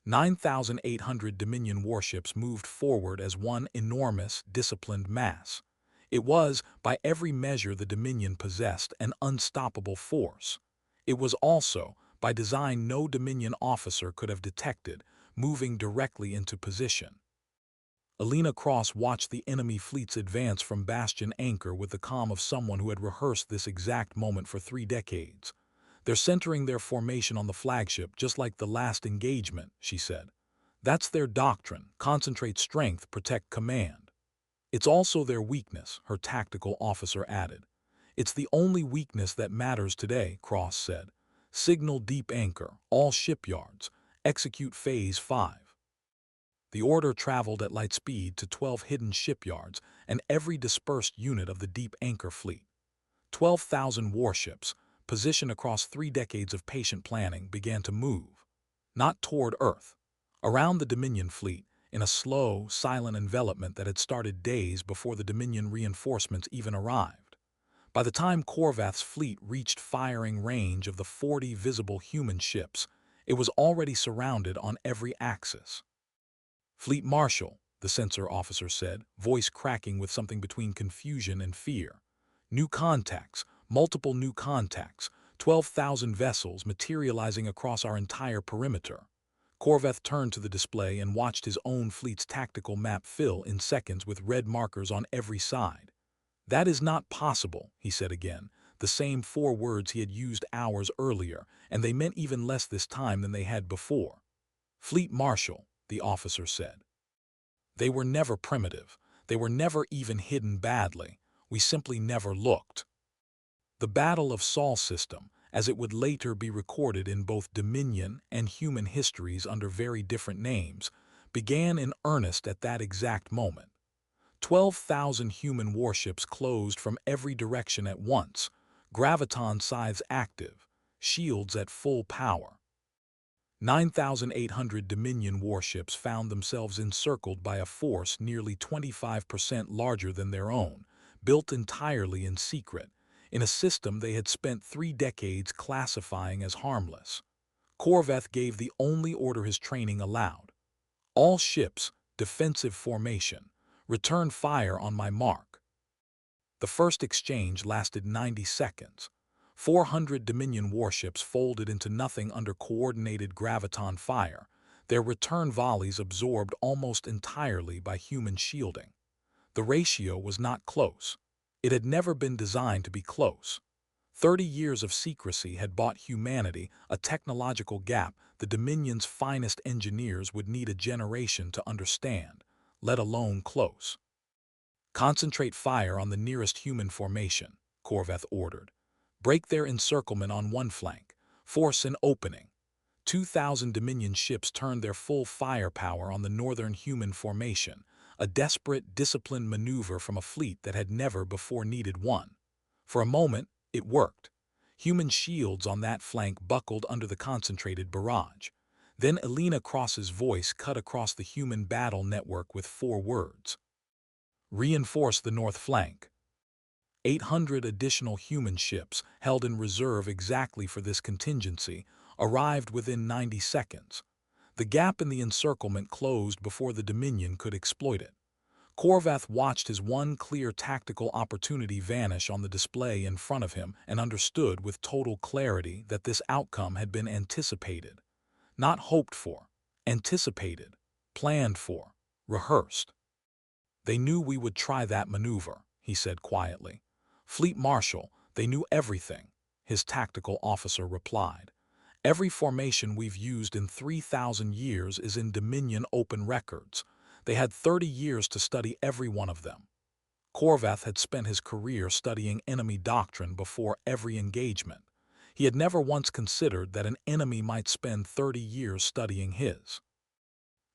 9,800 Dominion warships moved forward as one enormous, disciplined mass. It was, by every measure the Dominion possessed, an unstoppable force. It was also, by design no Dominion officer could have detected, moving directly into position. Elena Cross watched the enemy fleets advance from Bastion Anchor with the calm of someone who had rehearsed this exact moment for 3 decades. "They're centering their formation on the flagship just like the last engagement," she said. "That's their doctrine: concentrate strength, protect command." "It's also their weakness," her tactical officer added. "It's the only weakness that matters today," Cross said. Signal deep anchor, all shipyards. Execute Phase 5. The order traveled at light speed to 12 hidden shipyards and every dispersed unit of the deep anchor fleet. 12,000 warships, positioned across 3 decades of patient planning, began to move. Not toward Earth. Around the Dominion fleet, in a slow, silent envelopment that had started days before the Dominion reinforcements even arrived. By the time Corvath's fleet reached firing range of the 40 visible human ships, it was already surrounded on every axis. "Fleet Marshal," the sensor officer said, voice cracking with something between confusion and fear. "New contacts, multiple new contacts, 12,000 vessels materializing across our entire perimeter." Corvath turned to the display and watched his own fleet's tactical map fill in seconds with red markers on every side. "That is not possible," he said again, the same 4 words he had used hours earlier, and they meant even less this time than they had before. "Fleet Marshal," the officer said. "They were never primitive. They were never even hidden badly. We simply never looked." The Battle of Sol System, as it would later be recorded in both Dominion and human histories under very different names, began in earnest at that exact moment. 12,000 human warships closed from every direction at once, graviton scythes active, shields at full power. 9,800 Dominion warships found themselves encircled by a force nearly 25% larger than their own, built entirely in secret, in a system they had spent 3 decades classifying as harmless. Corvath gave the only order his training allowed. "All ships, defensive formation. Return fire on my mark." The first exchange lasted 90 seconds. 400 Dominion warships folded into nothing under coordinated graviton fire, their return volleys absorbed almost entirely by human shielding. The ratio was not close. It had never been designed to be close. 30 years of secrecy had bought humanity a technological gap the Dominion's finest engineers would need a generation to understand, let alone close. "Concentrate fire on the nearest human formation," Corvath ordered. "Break their encirclement on one flank. Force an opening." 2,000 Dominion ships turned their full firepower on the northern human formation, a desperate, disciplined maneuver from a fleet that had never before needed one. For a moment, it worked. Human shields on that flank buckled under the concentrated barrage. Then Elena Cross's voice cut across the human battle network with 4 words. "Reinforce the north flank." 800 additional human ships, held in reserve exactly for this contingency, arrived within 90 seconds. The gap in the encirclement closed before the Dominion could exploit it. Corvath watched his one clear tactical opportunity vanish on the display in front of him and understood with total clarity that this outcome had been anticipated. Not hoped for, anticipated, planned for, rehearsed. "They knew we would try that maneuver," he said quietly. "Fleet Marshal, they knew everything," his tactical officer replied. "Every formation we've used in 3,000 years is in Dominion open records. They had 30 years to study every one of them." Corvath had spent his career studying enemy doctrine before every engagement. He had never once considered that an enemy might spend 30 years studying his.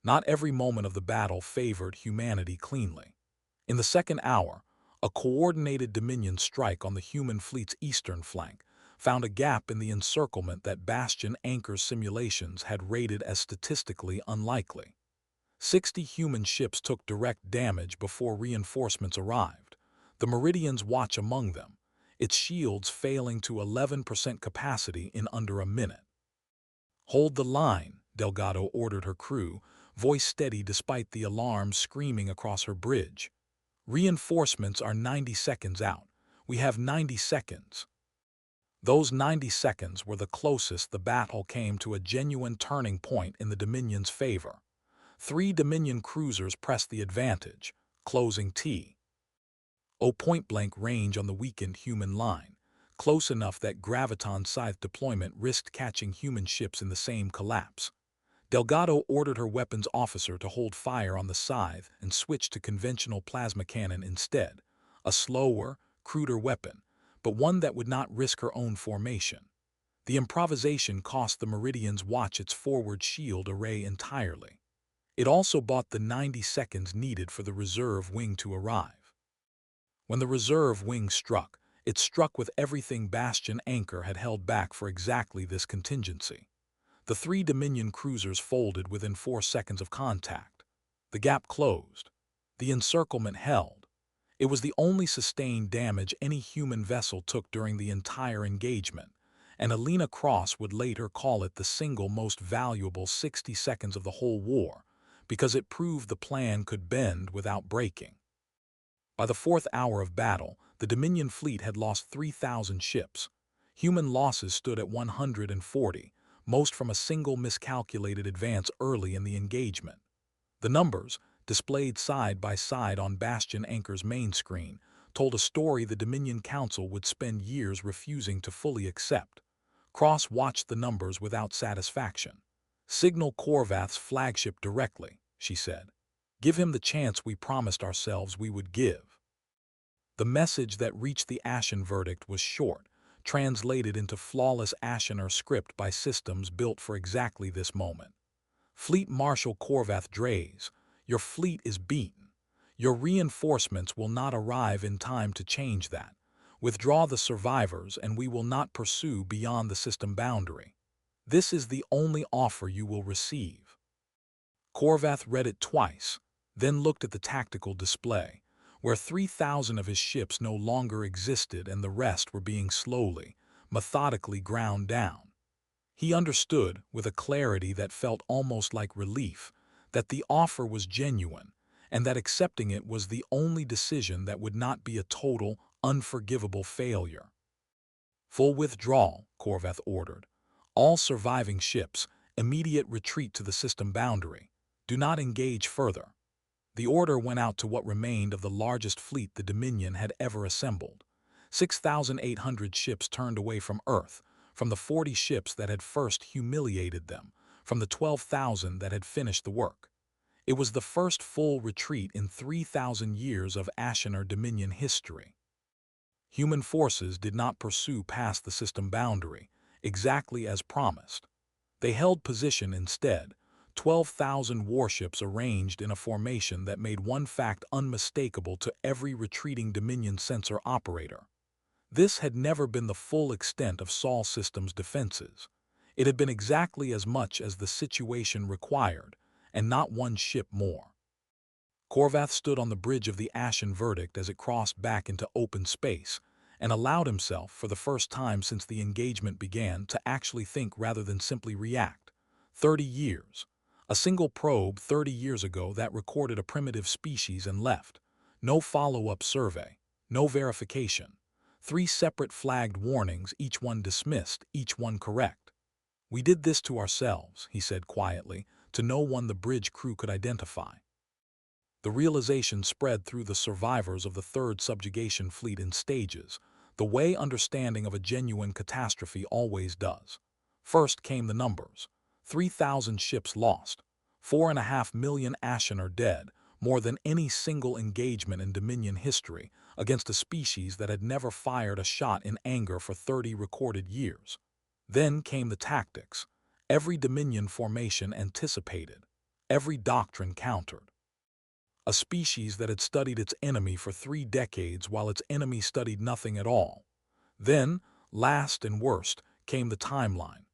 Not every moment of the battle favored humanity cleanly. In the second hour, a coordinated Dominion strike on the human fleet's eastern flank found a gap in the encirclement that Bastion Anchor's simulations had rated as statistically unlikely. 60 human ships took direct damage before reinforcements arrived, the Meridian's watch among them, its shields failing to 11% capacity in under a minute. "Hold the line," Delgado ordered her crew, voice steady despite the alarm screaming across her bridge. "Reinforcements are 90 seconds out. We have 90 seconds." Those 90 seconds were the closest the battle came to a genuine turning point in the Dominion's favor. 3 Dominion cruisers pressed the advantage, closing point-blank range on the weakened human line, close enough that graviton scythe deployment risked catching human ships in the same collapse. Delgado ordered her weapons officer to hold fire on the scythe and switch to conventional plasma cannon instead, a slower, cruder weapon, but one that would not risk her own formation. The improvisation cost the Meridian's watch its forward shield array entirely. It also bought the 90 seconds needed for the reserve wing to arrive. When the reserve wing struck, it struck with everything Bastion Anchor had held back for exactly this contingency. The 3 Dominion cruisers folded within 4 seconds of contact. The gap closed. The encirclement held. It was the only sustained damage any human vessel took during the entire engagement, and Alina Cross would later call it the single most valuable 60 seconds of the whole war, because it proved the plan could bend without breaking. By the 4th hour of battle, the Dominion fleet had lost 3,000 ships. Human losses stood at 140, most from a single miscalculated advance early in the engagement. The numbers, displayed side by side on Bastion Anchor's main screen, told a story the Dominion Council would spend years refusing to fully accept. Cross watched the numbers without satisfaction. "Signal Corvath's flagship directly," she said. "Give him the chance we promised ourselves we would give." The message that reached the Ashen verdict was short, translated into flawless Ashenor script by systems built for exactly this moment. "Fleet Marshal Corvath Drays, your fleet is beaten. Your reinforcements will not arrive in time to change that. Withdraw the survivors and we will not pursue beyond the system boundary. This is the only offer you will receive." Corvath read it twice, then looked at the tactical display, where 3,000 of his ships no longer existed and the rest were being slowly, methodically ground down. He understood, with a clarity that felt almost like relief, that the offer was genuine, and that accepting it was the only decision that would not be a total, unforgivable failure. "Full withdrawal," Corvath ordered. "All surviving ships, immediate retreat to the system boundary. Do not engage further." The order went out to what remained of the largest fleet the Dominion had ever assembled. 6,800 ships turned away from Earth, from the 40 ships that had first humiliated them, from the 12,000 that had finished the work. It was the first full retreat in 3,000 years of Ashenor Dominion history. Human forces did not pursue past the system boundary, exactly as promised. They held position instead, 12,000 warships arranged in a formation that made one fact unmistakable to every retreating Dominion sensor operator. This had never been the full extent of Sol Systems' defenses. It had been exactly as much as the situation required, and not one ship more. Corvath stood on the bridge of the Ashen verdict as it crossed back into open space, and allowed himself, for the first time since the engagement began, to actually think rather than simply react. 30 years. A single probe 30 years ago that recorded a primitive species and left. No follow-up survey. No verification. 3 separate flagged warnings, each one dismissed, each one correct. "We did this to ourselves," he said quietly, to no one the bridge crew could identify. The realization spread through the survivors of the 3rd Subjugation Fleet in stages, the way understanding of a genuine catastrophe always does. First came the numbers. 3,000 ships lost. 4.5 million Ashenor dead, more than any single engagement in Dominion history, against a species that had never fired a shot in anger for 30 recorded years. Then came the tactics. Every Dominion formation anticipated. Every doctrine countered. A species that had studied its enemy for 3 decades while its enemy studied nothing at all. Then, last and worst, came the timeline.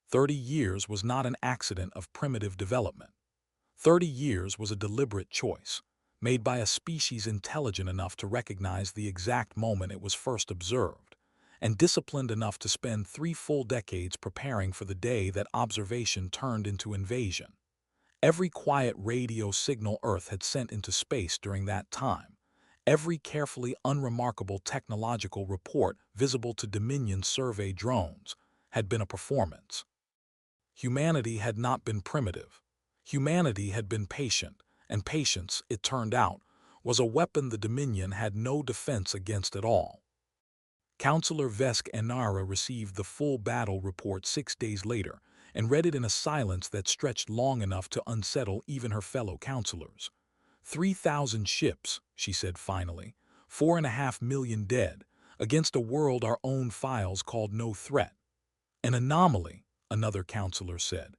30 years was not an accident of primitive development. 30 years was a deliberate choice, made by a species intelligent enough to recognize the exact moment it was first observed, and disciplined enough to spend 3 full decades preparing for the day that observation turned into invasion. Every quiet radio signal Earth had sent into space during that time, every carefully unremarkable technological report visible to Dominion survey drones, had been a performance. Humanity had not been primitive. Humanity had been patient, and patience, it turned out, was a weapon the Dominion had no defense against at all. Counselor Vesk Enara received the full battle report 6 days later, and read it in a silence that stretched long enough to unsettle even her fellow counselors. 3,000 ships, she said finally, 4.5 million dead, against a world our own files called no threat. An anomaly, another counselor said,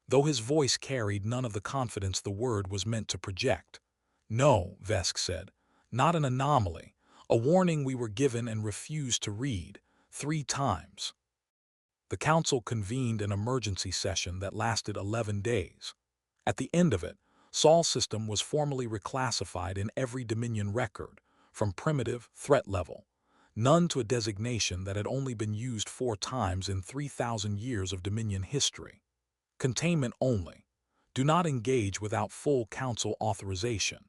though his voice carried none of the confidence the word was meant to project. No, Vesk said, not an anomaly, a warning we were given and refused to read, 3 times. The council convened an emergency session that lasted 11 days. At the end of it, Sol's system was formally reclassified in every Dominion record, from primitive, threat level, none to a designation that had only been used 4 times in 3,000 years of Dominion history. Containment only. Do not engage without full council authorization.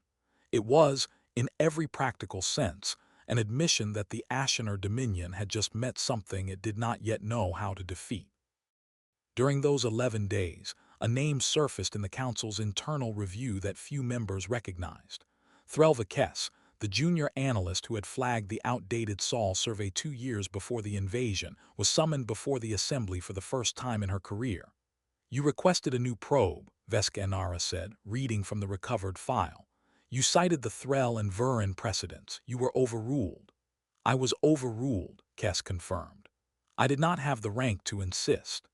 It was, in every practical sense, an admission that the Ashenor Dominion had just met something it did not yet know how to defeat. During those 11 days, a name surfaced in the council's internal review that few members recognized. Threlva Kess, the junior analyst who had flagged the outdated Sol survey 2 years before the invasion, was summoned before the assembly for the first time in her career. You requested a new probe, Vescanara said, reading from the recovered file. You cited the Threl and Vurin precedents. You were overruled. I was overruled, Kess confirmed. I did not have the rank to insist.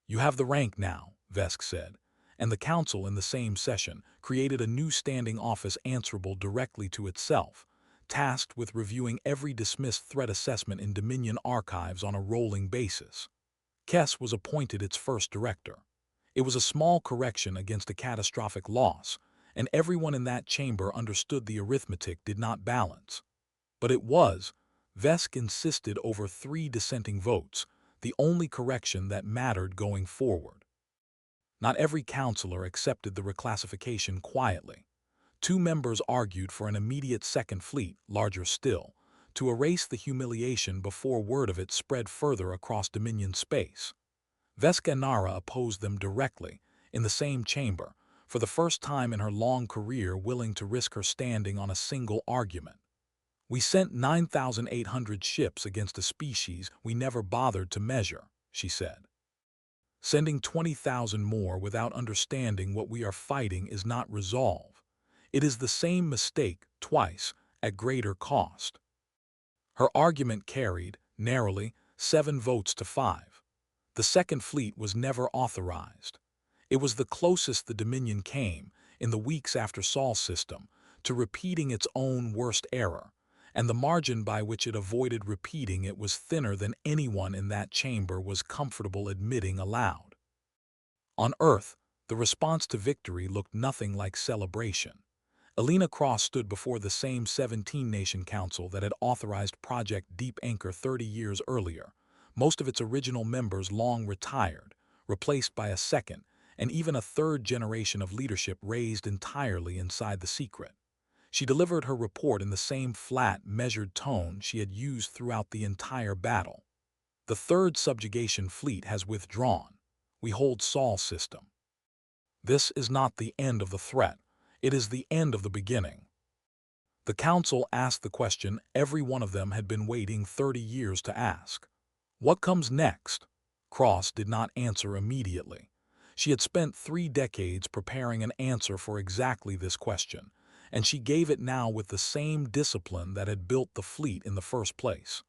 You have the rank now, Vesk said, and the council in the same session created a new standing office answerable directly to itself, tasked with reviewing every dismissed threat assessment in Dominion archives on a rolling basis. Kess was appointed its first director. It was a small correction against a catastrophic loss, and everyone in that chamber understood the arithmetic did not balance. But it was, Vesk insisted over 3 dissenting votes, the only correction that mattered going forward. Not every counselor accepted the reclassification quietly. 2 members argued for an immediate second fleet, larger still, to erase the humiliation before word of it spread further across Dominion space. Vescanara opposed them directly, in the same chamber, for the first time in her long career willing to risk her standing on a single argument. We sent 9,800 ships against a species we never bothered to measure, she said. Sending 20,000 more without understanding what we are fighting is not resolve. It is the same mistake, twice, at greater cost. Her argument carried, narrowly, 7 votes to 5. The second fleet was never authorized. It was the closest the Dominion came, in the weeks after Sol's system, to repeating its own worst error, and the margin by which it avoided repeating it was thinner than anyone in that chamber was comfortable admitting aloud. On Earth, the response to victory looked nothing like celebration. Elena Cross stood before the same 17-nation council that had authorized Project Deep Anchor 30 years earlier, most of its original members long retired, replaced by a second, and even a third generation of leadership raised entirely inside the secret. She delivered her report in the same flat, measured tone she had used throughout the entire battle. The third subjugation fleet has withdrawn. We hold Sol's system. This is not the end of the threat. It is the end of the beginning. The council asked the question every one of them had been waiting 30 years to ask. What comes next? Cross did not answer immediately. She had spent 3 decades preparing an answer for exactly this question, and she gave it now with the same discipline that had built the fleet in the first place.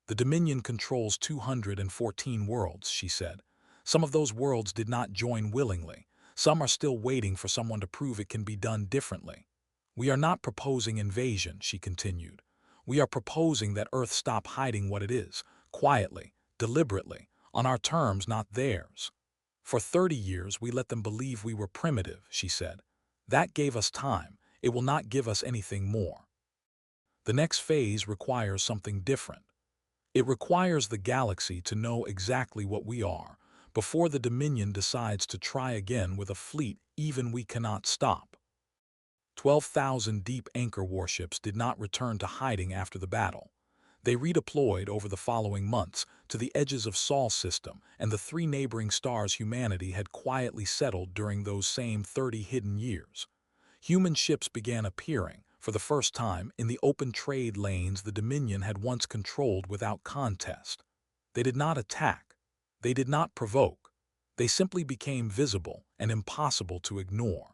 The Dominion controls 214 worlds, she said. Some of those worlds did not join willingly. Some are still waiting for someone to prove it can be done differently. We are not proposing invasion, she continued. We are proposing that Earth stop hiding what it is, quietly, deliberately, on our terms, not theirs. For 30 years we let them believe we were primitive, she said. That gave us time. It will not give us anything more. The next phase requires something different. It requires the galaxy to know exactly what we are, before the Dominion decides to try again with a fleet even we cannot stop. 12,000 deep anchor warships did not return to hiding after the battle. They redeployed over the following months to the edges of Sol's system and the 3 neighboring stars humanity had quietly settled during those same 30 hidden years. Human ships began appearing, for the first time, in the open trade lanes the Dominion had once controlled without contest. They did not attack. They did not provoke. They simply became visible and impossible to ignore.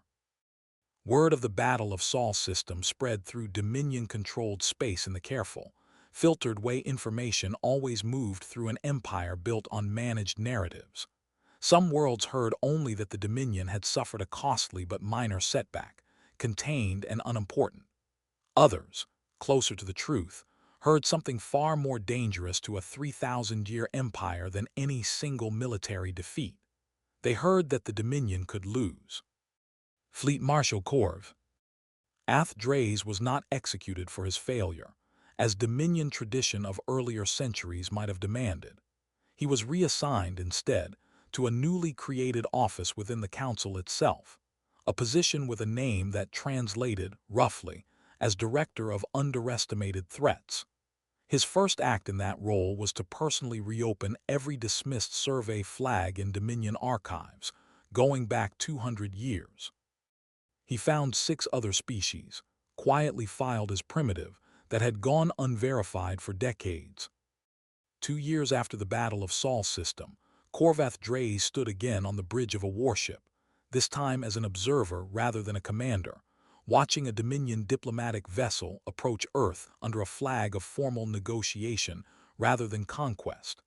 Word of the Battle of Sol's system spread through Dominion-controlled space in the careful, filtered way information always moved through an empire built on managed narratives. Some worlds heard only that the Dominion had suffered a costly but minor setback, contained and unimportant. Others, closer to the truth, heard something far more dangerous to a 3,000-year empire than any single military defeat. They heard that the Dominion could lose. Fleet Marshal Corv Ath-Draze was not executed for his failure, as Dominion tradition of earlier centuries might have demanded. He was reassigned instead to a newly created office within the council itself, a position with a name that translated, roughly, as Director of Underestimated Threats. His first act in that role was to personally reopen every dismissed survey flag in Dominion archives, going back 200 years. He found 6 other species, quietly filed as primitive, that had gone unverified for decades. 2 years after the Battle of Sol System, Corvath Draze stood again on the bridge of a warship, this time as an observer rather than a commander, watching a Dominion diplomatic vessel approach Earth under a flag of formal negotiation rather than conquest.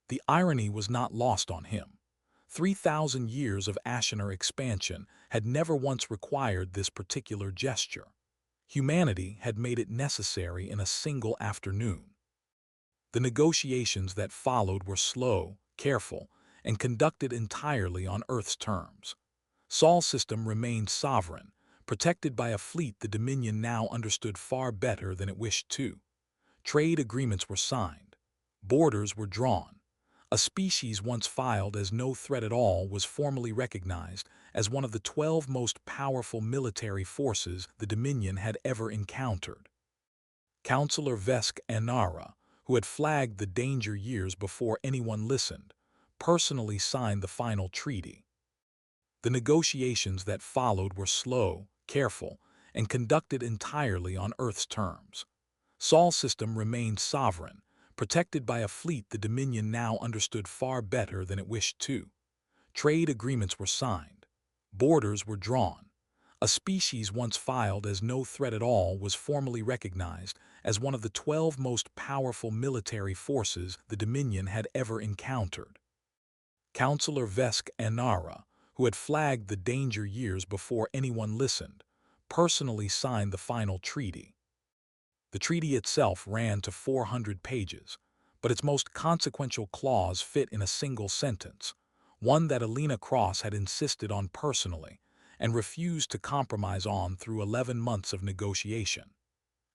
The irony was not lost on him. 3,000 years of Ashenor expansion had never once required this particular gesture. Humanity had made it necessary in a single afternoon. The negotiations that followed were slow, careful, and conducted entirely on Earth's terms. Sol System remained sovereign, protected by a fleet the Dominion now understood far better than it wished to. Trade agreements were signed. Borders were drawn. A species once filed as no threat at all was formally recognized as one of the 12 most powerful military forces the Dominion had ever encountered. Councillor Vesk Anara, who had flagged the danger years before anyone listened, personally signed the final treaty. The negotiations that followed were slow, careful, and conducted entirely on Earth's terms. Sol System remained sovereign, protected by a fleet the Dominion now understood far better than it wished to. Trade agreements were signed. Borders were drawn. A species once filed as no threat at all was formally recognized as one of the 12 most powerful military forces the Dominion had ever encountered. Councillor Vesk Anara, who had flagged the danger years before anyone listened, personally signed the final treaty. The treaty itself ran to 400 pages, but its most consequential clause fit in a single sentence, one that Alina Cross had insisted on personally and refused to compromise on through 11 months of negotiation.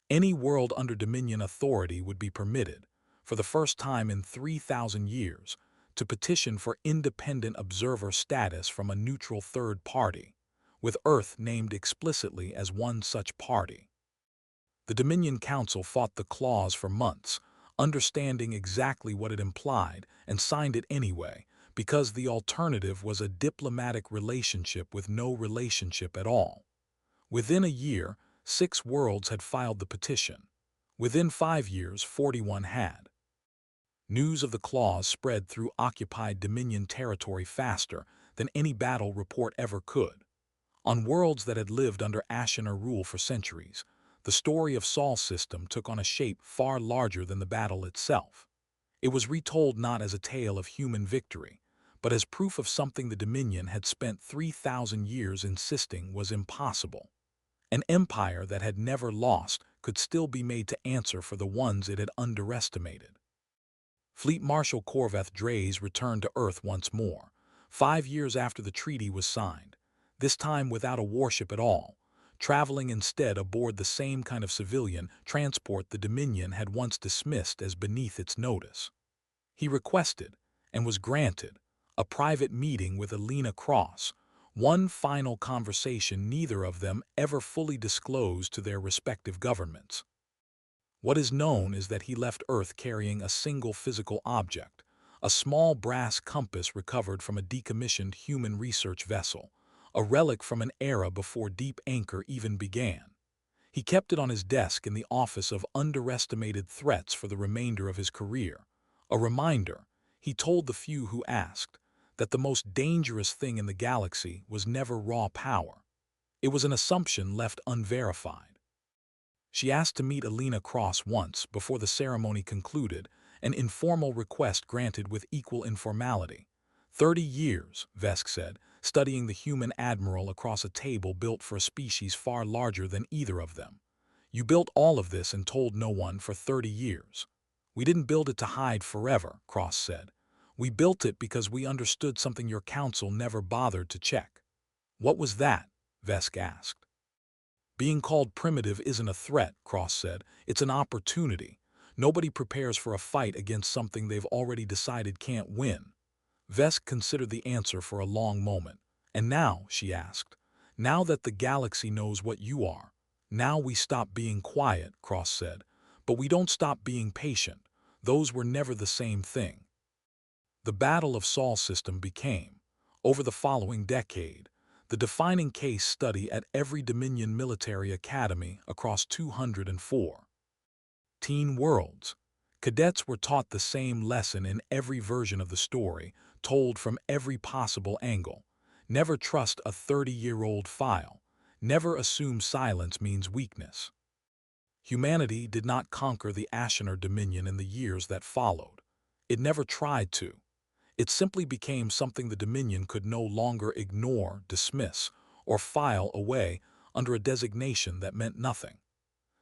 Any world under Dominion authority would be permitted, for the first time in 3,000 years, to petition for independent observer status from a neutral third party, with Earth named explicitly as one such party. The Dominion Council fought the clause for months, understanding exactly what it implied, and signed it anyway, because the alternative was a diplomatic relationship with no relationship at all. Within a year, 6 worlds had filed the petition. Within 5 years, 41 had. News of the clause spread through occupied Dominion territory faster than any battle report ever could. On worlds that had lived under Ashenor rule for centuries, the story of Sol System took on a shape far larger than the battle itself. It was retold not as a tale of human victory, but as proof of something the Dominion had spent 3,000 years insisting was impossible. An empire that had never lost could still be made to answer for the ones it had underestimated. Fleet Marshal Corvath Draze returned to Earth once more, 5 years after the treaty was signed, this time without a warship at all, traveling instead aboard the same kind of civilian transport the Dominion had once dismissed as beneath its notice. He requested, and was granted, a private meeting with Alina Cross, one final conversation neither of them ever fully disclosed to their respective governments. What is known is that he left Earth carrying a single physical object, a small brass compass recovered from a decommissioned human research vessel, a relic from an era before Deep Anchor even began. He kept it on his desk in the Office of Underestimated Threats for the remainder of his career. A reminder, he told the few who asked, that the most dangerous thing in the galaxy was never raw power. It was an assumption left unverified. She asked to meet Alina Cross once before the ceremony concluded, an informal request granted with equal informality. 30 years, Vesk said, studying the human admiral across a table built for a species far larger than either of them. You built all of this and told no one for 30 years. We didn't build it to hide forever, Cross said. We built it because we understood something your council never bothered to check. What was that? Vesk asked. Being called primitive isn't a threat, Cross said. It's an opportunity. Nobody prepares for a fight against something they've already decided can't win. Vesk considered the answer for a long moment. And now, she asked, now that the galaxy knows what you are, now we stop being quiet, Cross said. But we don't stop being patient. Those were never the same thing. The Battle of Sol System became, over the following decade, the defining case study at every Dominion military academy across 204 worlds. Cadets were taught the same lesson in every version of the story, told from every possible angle. Never trust a 30-year-old file. Never assume silence means weakness. Humanity did not conquer the Ashenor Dominion in the years that followed. It never tried to. It simply became something the Dominion could no longer ignore, dismiss, or file away under a designation that meant nothing.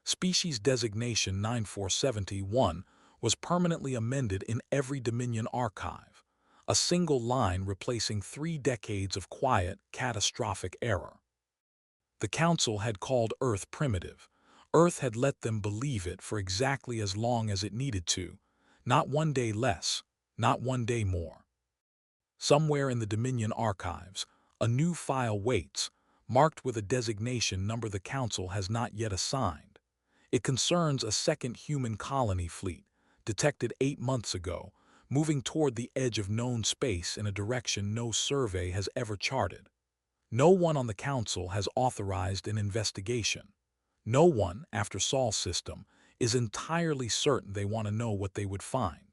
Species Designation 9471 was permanently amended in every Dominion archive, a single line replacing 3 decades of quiet, catastrophic error. The Council had called Earth primitive. Earth had let them believe it for exactly as long as it needed to, not one day less, not one day more. Somewhere in the Dominion archives, a new file waits, marked with a designation number the Council has not yet assigned. It concerns a second human colony fleet, detected 8 months ago, moving toward the edge of known space in a direction no survey has ever charted. No one on the Council has authorized an investigation. No one, after Sol System, is entirely certain they want to know what they would find.